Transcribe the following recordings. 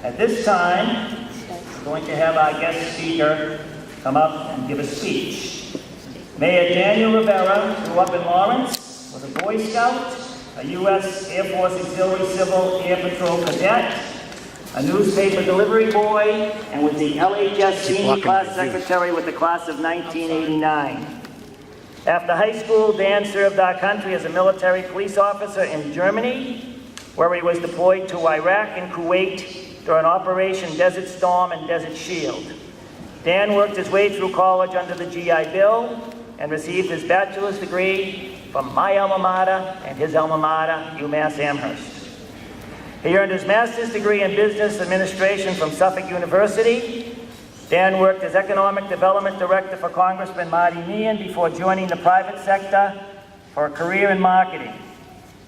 At this time, we're going to have our guest speaker come up and give a speech. Mayor Daniel Rivera grew up in Lawrence, was a Boy Scout, a U.S. Air Force Auxiliary Civil Air Patrol cadet, a newspaper delivery boy, and was the LHS Senior Class Secretary with the class of 1989. After high school, Dan served our country as a military police officer in Germany, where he was deployed to Iraq and Kuwait during Operation Desert Storm and Desert Shield. Dan worked his way through college under the GI Bill and received his bachelor's degree from my alma mater and his alma mater, UMass Amherst. He earned his master's degree in business administration from Suffolk University. Dan worked as economic development director for Congressman Marty Meehan before joining the private sector for a career in marketing.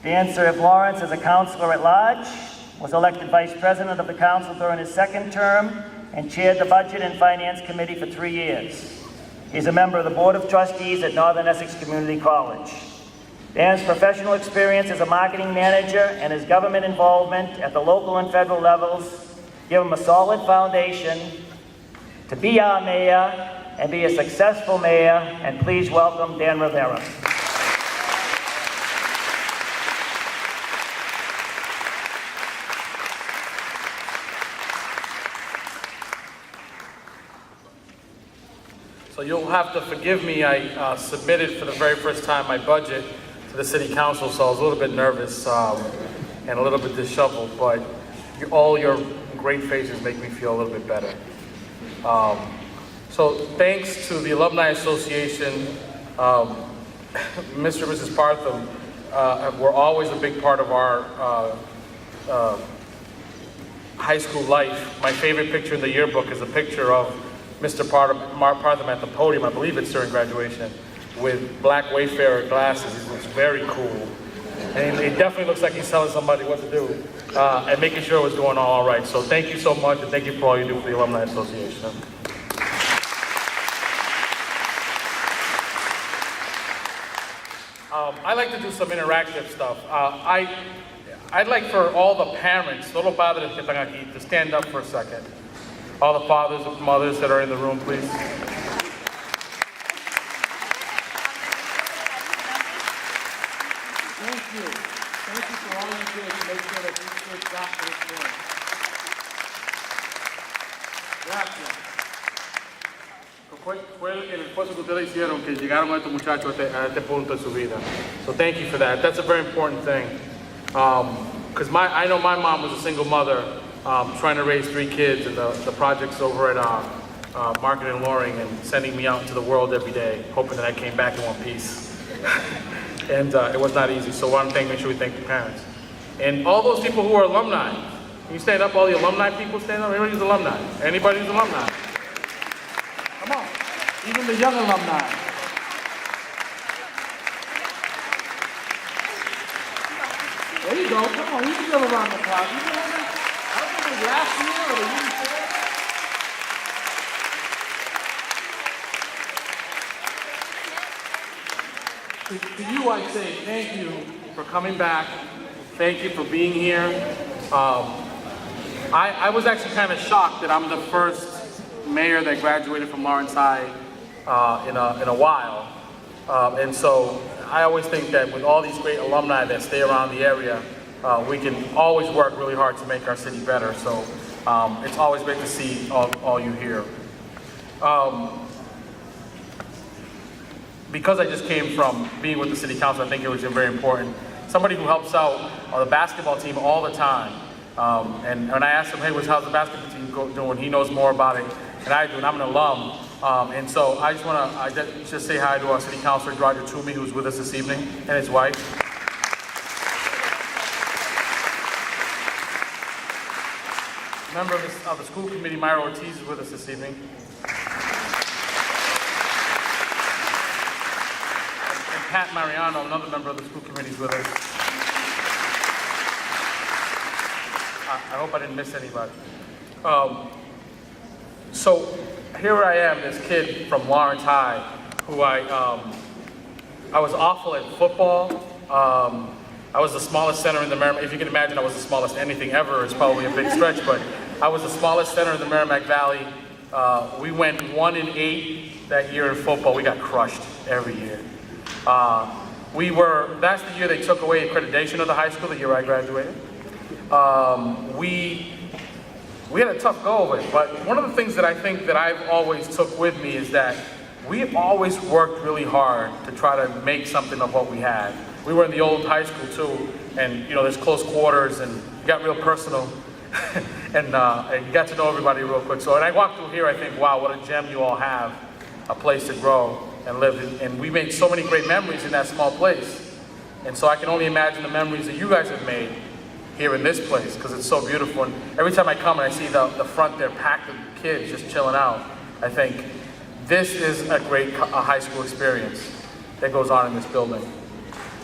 Dan served Lawrence as a councilor at large, was elected vice president of the council during his second term, and chaired the Budget and Finance Committee for 3 years. He's a member of the Board of Trustees at Northern Essex Community College. Dan's professional experience as a marketing manager and his government involvement at the local and federal levels give him a solid foundation to be our mayor and be a successful mayor, and please welcome Dan Rivera. So you'll have to forgive me, I submitted for the very first time my budget to the city council, so I was a little bit nervous and a little bit disheveled, but all your great faces make me feel a little bit better. So thanks to the Alumni Association, Mr. and Mrs. Partham were always a big part of our high school life. My favorite picture in the yearbook is a picture of Mr. Partham at the podium, I believe it's during graduation, with black Wayfarer glasses. He looks very cool. And it definitely looks like he's telling somebody what to do and making sure it was going all right. So thank you so much, and thank you for all you do for the Alumni Association. I like to do some interactive stuff. I'd like for all the parents, solo padres que están aquí, to stand up for a second. All the fathers and mothers that are in the room, please. Thank you. Thank you for all you did to make sure that these kids got to this point. Gracias. Fue el esfuerzo que ustedes hicieron que llegaron a estos muchachos a este punto de su vida. So thank you for that. That's a very important thing. Because I know my mom was a single mother trying to raise 3 kids, and the projects over at Market and Loring, and sending me out into the world every day, hoping that I came back in one piece. And it was not easy, so I want to make sure we thank the parents. And all those people who are alumni, can you stand up, all the alumni people stand up? Everybody's alumni. Anybody's alumni? Come on, even the young alumni. There you go. Come on, you can give a round of applause. You know what? I don't think it was last year or the year before. To you, I say thank you for coming back. Thank you for being here. I was actually kind of shocked that I'm the first mayor that graduated from Lawrence High in a while. And so I always think that with all these great alumni that stay around the area, we can always work really hard to make our city better. So it's always great to see all you here. Because I just came from being with the city council, I think it was very important. Somebody who helps out the basketball team all the time. And when I asked him, hey, how's the basketball team doing? He knows more about it than I do, and I'm an alum. And so I just want to just say hi to our city councilor, Roger Toomey, who's with us this evening, and his wife. Member of the school committee, Myra Ortiz, is with us this evening. And Pat Mariano, another member of the school committee, is with us. I hope I didn't miss anybody. So here I am, this kid from Lawrence High, who I was awful at football. I was the smallest center in the Merrimack. If you can imagine, I was the smallest anything ever. It's probably a big stretch, but I was the smallest center in the Merrimack Valley. We went 1-8 that year in football. We got crushed every year. That's the year they took away accreditation of the high school, the year I graduated. We had a tough go of it, but one of the things that I think that I've always took with me is that we always worked really hard to try to make something of what we had. We were in the old high school too, and there's close quarters, and it got real personal, and you got to know everybody real quick. So, and I walked through here, I think, wow, what a gem you all have, a place to grow and live in. And we made so many great memories in that small place. And so I can only imagine the memories that you guys have made here in this place, because it's so beautiful. And every time I come and I see the front there packed with kids just chilling out, I think this is a great high school experience that goes on in this building.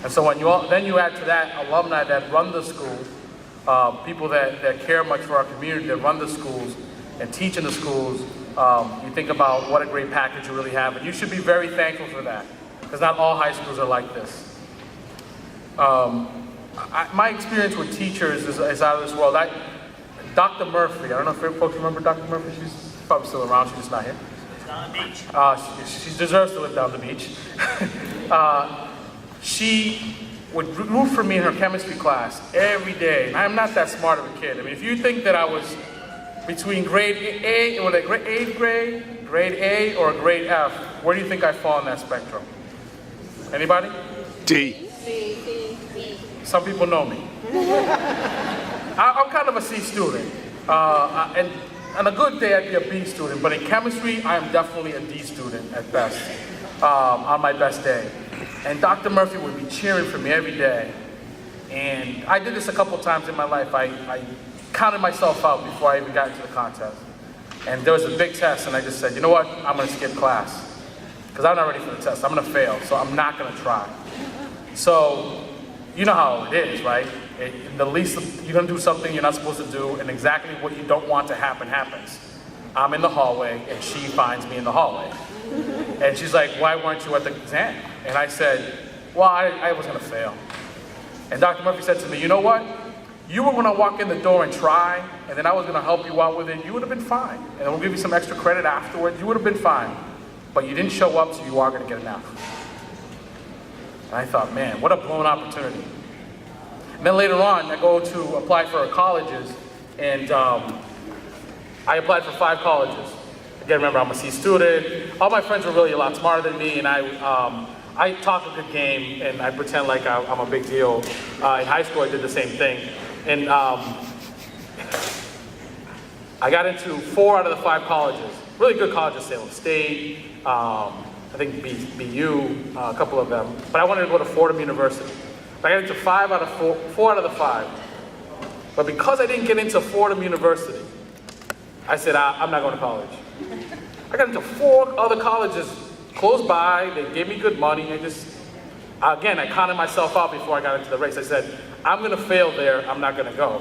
And so when then you add to that alumni that run the school, people that care much for our community, that run the schools and teach in the schools, you think about what a great package you really have. And you should be very thankful for that, because not all high schools are like this. My experience with teachers is out of this world. Dr. Murphy, I don't know if folks remember Dr. Murphy. She's probably still around, she's just not here. She's down the beach. She deserves to live down the beach. She would root for me in her chemistry class every day. And I'm not that smart of a kid. I mean, if you think that I was between grade A, or eighth grade, grade A, or grade F, where do you think I fall in that spectrum? Anybody? D. Some people know me. I'm kind of a C student. And on a good day, I'd be a B student. But in chemistry, I am definitely a D student at best, on my best day. And Dr. Murphy would be cheering for me every day. And I did this a couple times in my life. I counted myself out before I even got into the contest. And there was a big test, and I just said, you know what? I'm going to skip class, because I'm not ready for the test. I'm going to fail, so I'm not going to try. So, you know how it is, right? The least you're going to do something you're not supposed to do, and exactly what you don't want to happen happens. I'm in the hallway, and she finds me in the hallway. And she's like, why weren't you at the exam? And I said, well, I was going to fail. And Dr. Murphy said to me, you know what? You were going to walk in the door and try, and then I was going to help you out with it. You would have been fine. And we'll give you some extra credit afterwards. You would have been fine. But you didn't show up, so you are going to get an F. And I thought, man, what a blown opportunity. And then later on, I go to apply for colleges, and I applied for 5 colleges. Again, remember, I'm a C student. All my friends were really a lot smarter than me, and I talk a good game, and I pretend like I'm a big deal. In high school, I did the same thing. And I got into 4 out of the 5 colleges. Really good colleges, Salem State, I think BU, a couple of them. But I wanted to go to Fordham University. I got into 4 out of the 5. But because I didn't get into Fordham University, I said, I'm not going to college. I got into 4 other colleges close by. They gave me good money. Again, I counted myself out before I got into the race. I said, I'm going to fail there. I'm not going to go.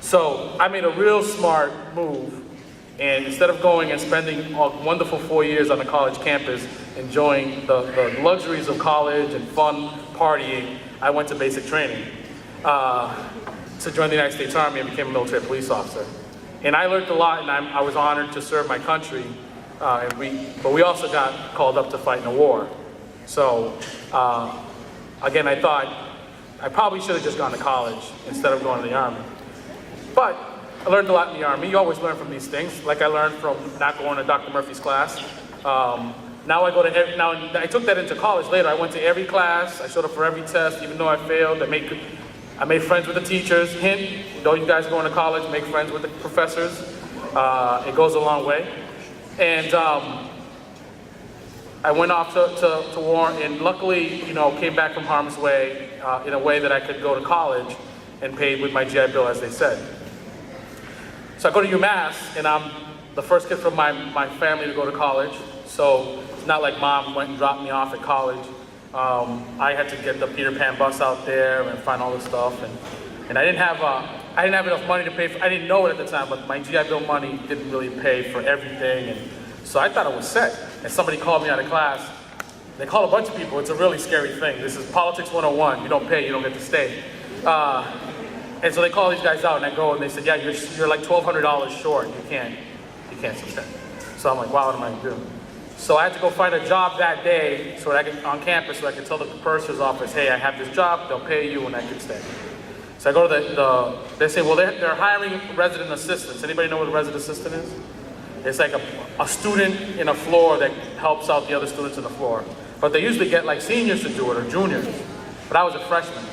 So I made a real smart move. And instead of going and spending a wonderful 4 years on the college campus, enjoying the luxuries of college and fun partying, I went to basic training to join the United States Army and became a military police officer. And I learned a lot, and I was honored to serve my country. But we also got called up to fight in a war. So again, I thought I probably should have just gone to college instead of going to the Army. But I learned a lot in the Army. You always learn from these things, like I learned from not going to Dr. Murphy's class. Now I took that into college later. I went to every class. I showed up for every test, even though I failed. I made friends with the teachers. Hint, though you guys are going to college, make friends with the professors. It goes a long way. And I went off to war, and luckily, came back from harm's way in a way that I could go to college and paid with my GI Bill, as they said. So I go to UMass, and I'm the first kid from my family to go to college. So it's not like mom went and dropped me off at college. I had to get the Peter Pan bus out there and find all this stuff, and I didn't have enough money to pay for. I didn't know it at the time, but my GI Bill money didn't really pay for everything, and so I thought it was set. And somebody called me out of class. They call a bunch of people. It's a really scary thing. This is politics 101. You don't pay, you don't get to stay. And so they call these guys out, and I go, and they said, yeah, you're like $1,200 short. You can't sustain. So I'm like, wow, what am I gonna do? So I had to go find a job that day so that I could, on campus, so I could tell the purser's office, hey, I have this job, they'll pay you, and I can stay. So I go to they say, well, they're hiring resident assistants. Anybody know what a resident assistant is? It's like a student in a floor that helps out the other students in the floor. But they usually get like seniors to do it, or juniors. But I was a freshman.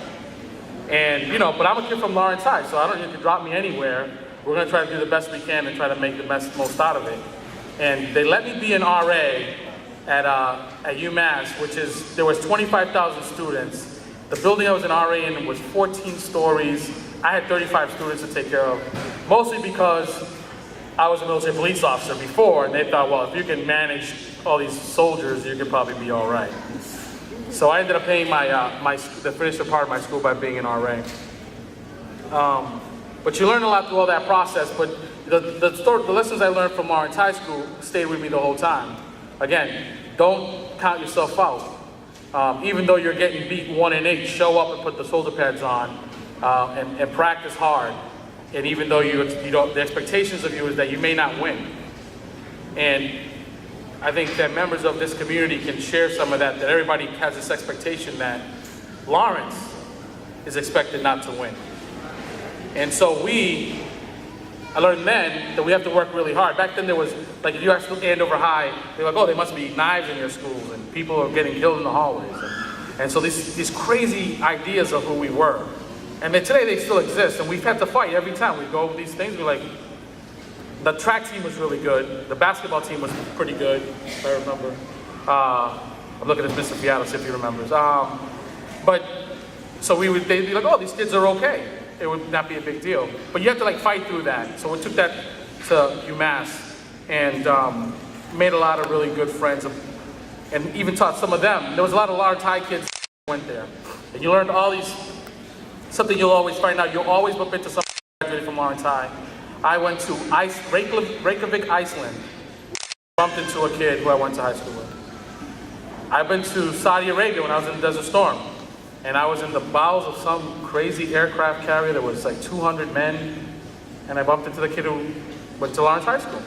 And, but I'm a kid from Lawrence High, so you can drop me anywhere. We're gonna try to do the best we can and try to make the most out of it. And they let me be an RA at UMass, there was 25,000 students. The building I was an RA in was 14 stories. I had 35 students to take care of, mostly because I was a military police officer before, and they thought, well, if you can manage all these soldiers, you could probably be all right. So I ended up paying the finisher part of my school by being an RA. But you learn a lot through all that process, but the lessons I learned from Lawrence High School stayed with me the whole time. Again, don't count yourself out. Even though you're getting beat 1-8, show up and put the shoulder pads on and practice hard. And even though the expectations of you is that you may not win. And I think that members of this community can share some of that everybody has this expectation that Lawrence is expected not to win. And so I learned then that we have to work really hard. Back then there was, like, if you asked Andover High, they're like, oh, there must be knives in your schools and people are getting killed in the hallways. And so these crazy ideas of who we were. And then today they still exist, and we've had to fight every time we go over these things. We're like, the track team was really good. The basketball team was pretty good, if I remember. I'm looking at Mr. Fiato, see if he remembers. So they'd be like, oh, these kids are okay. It would not be a big deal. But you have to fight through that. So we took that to UMass and made a lot of really good friends and even taught some of them. There was a lot of Lawrence High kids who went there. And you learned something you'll always find out. You'll always bump into someone who graduated from Lawrence High. I went to Reykjavik, Iceland. Bumped into a kid who I went to high school with. I've been to Saudi Arabia when I was in Desert Storm. And I was in the bowels of some crazy aircraft carrier. There was 200 men. And I bumped into the kid who went to Lawrence High School.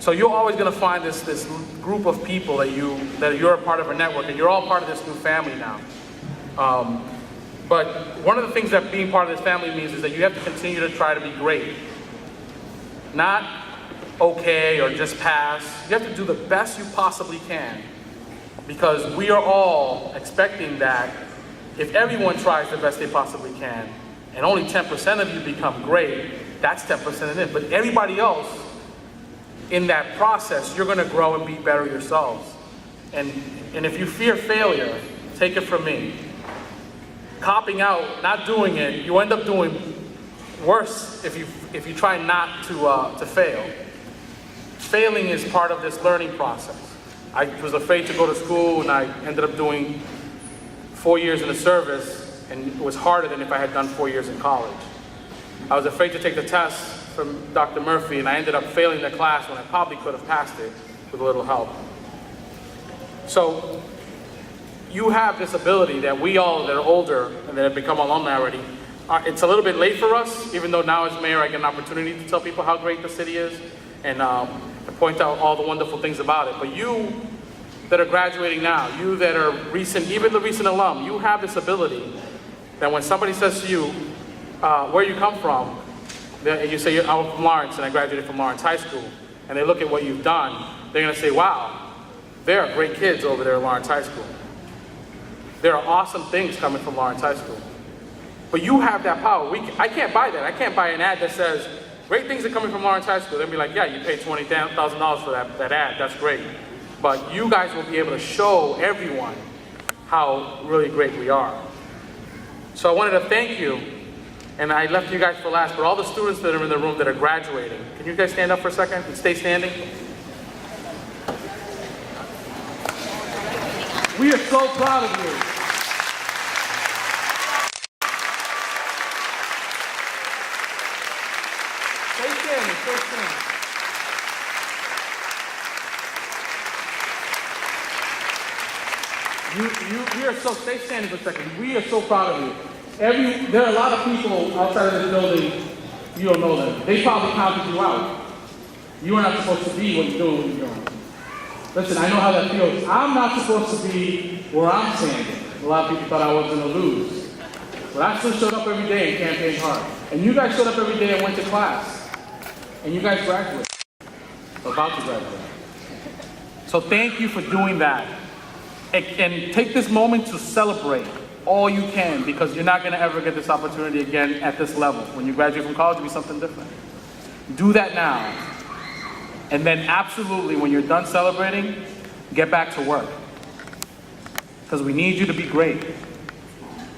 So you're always gonna find this group of people that you're a part of a network, and you're all part of this new family now. But one of the things that being part of this family means is that you have to continue to try to be great. Not okay or just pass. You have to do the best you possibly can. Because we are all expecting that if everyone tries the best they possibly can, and only 10% of you become great, that's 10% of it. But everybody else, in that process, you're gonna grow and be better yourselves. And if you fear failure, take it from me. Copping out, not doing it, you end up doing worse if you try not to fail. Failing is part of this learning process. I was afraid to go to school, and I ended up doing 4 years in the service, and it was harder than if I had done 4 years in college. I was afraid to take the test from Dr. Murphy, and I ended up failing the class when I probably could have passed it with a little help. So you have this ability that we all that are older and that have become alumni already, it's a little bit late for us, even though now as mayor I get an opportunity to tell people how great the city is and point out all the wonderful things about it. But you that are graduating now, you that are recent, even the recent alum, you have this ability that when somebody says to you, where you come from, and you say, I'm from Lawrence and I graduated from Lawrence High School, and they look at what you've done, they're gonna say, wow, there are great kids over there at Lawrence High School. There are awesome things coming from Lawrence High School. But you have that power. I can't buy that. I can't buy an ad that says, great things are coming from Lawrence High School. They'll be like, yeah, you paid $20,000 for that ad, that's great. But you guys will be able to show everyone how really great we are. So I wanted to thank you, and I left you guys for last, but all the students that are in the room that are graduating, can you guys stand up for a second and stay standing? We are so proud of you. Stay standing, stay standing. We are so, stay standing for a second. We are so proud of you. there are a lot of people outside of this building, you don't know them. They probably counted you out. You are not supposed to be what you're doing when you're doing. Listen, I know how that feels. I'm not supposed to be where I'm standing. A lot of people thought I was going to lose. But I still showed up every day and campaigned hard. And you guys showed up every day and went to class. And you guys graduated. About to graduate. So thank you for doing that. And take this moment to celebrate all you can, because you're not going to ever get this opportunity again at this level. When you graduate from college, it'll be something different. Do that now. And then absolutely, when you're done celebrating, get back to work. Because we need you to be great.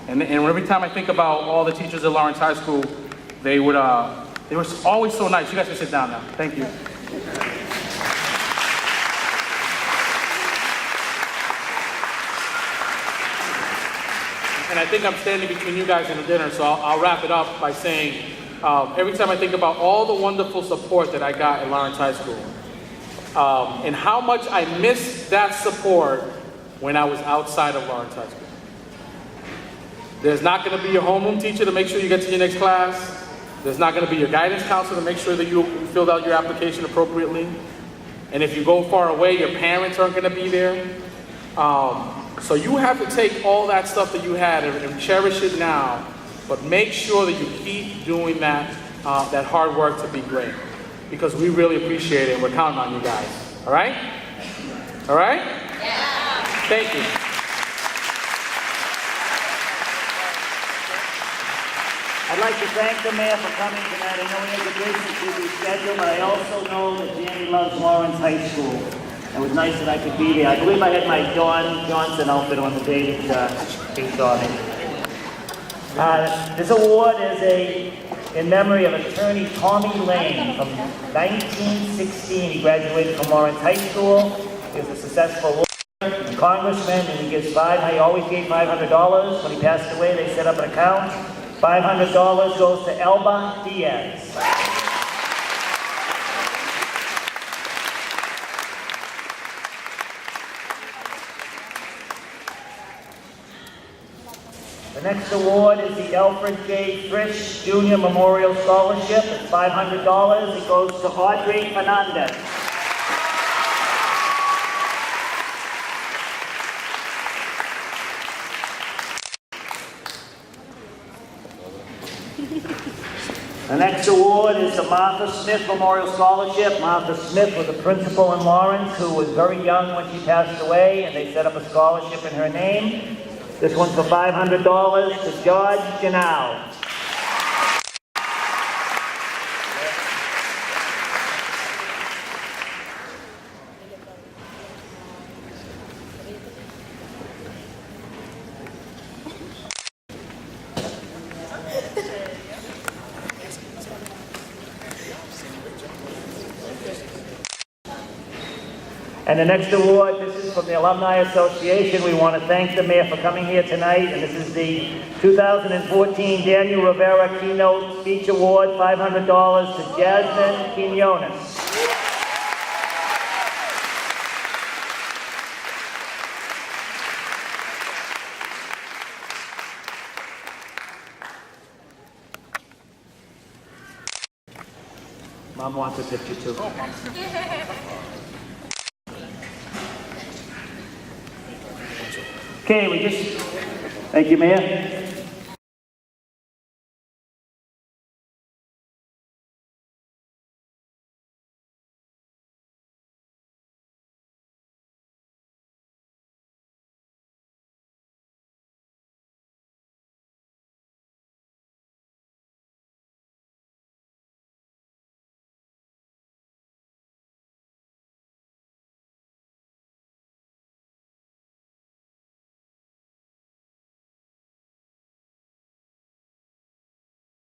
And every time I think about all the teachers at Lawrence High School, they were always so nice. You guys can sit down now. Thank you. And I think I'm standing between you guys and the dinner, so I'll wrap it up by saying, every time I think about all the wonderful support that I got at Lawrence High School, and how much I missed that support when I was outside of Lawrence High School. There's not going to be your homeroom teacher to make sure you get to your next class. There's not going to be your guidance counselor to make sure that you filled out your application appropriately. And if you go far away, your parents aren't going to be there. So you have to take all that stuff that you had and cherish it now, but make sure that you keep doing that hard work to be great, because we really appreciate it and we're counting on you guys. All right? All right? Yeah. Thank you. I'd like to thank the mayor for coming tonight. I know he has a busy schedule, but I also know that Jamie loves Lawrence High School. It was nice that I could be there. I believe I had my Dawn Johnson outfit on the day that he saw me. This award is in memory of attorney Tommy Lane from 1916. He graduated from Lawrence High School. He was a successful lawyer and congressman, and he always gave $500. When he passed away, they set up an account. $500 goes to Elba Diaz. The next award is the Alfred J. Frisch Jr. Memorial Scholarship. It's $500. It goes to Audrey Fernandez. The next award is the Martha Smith Memorial Scholarship. Martha Smith was a principal in Lawrence who was very young when she passed away, and they set up a scholarship in her name. This one's for $500 to George Janau. And the next award, this is from the Alumni Association. We want to thank the mayor for coming here tonight. And this is the 2014 Daniel Rivera Keynote Speech Award, $500 to Jasmine Quinones. Mom wants a picture too. Okay, thank you, Mayor.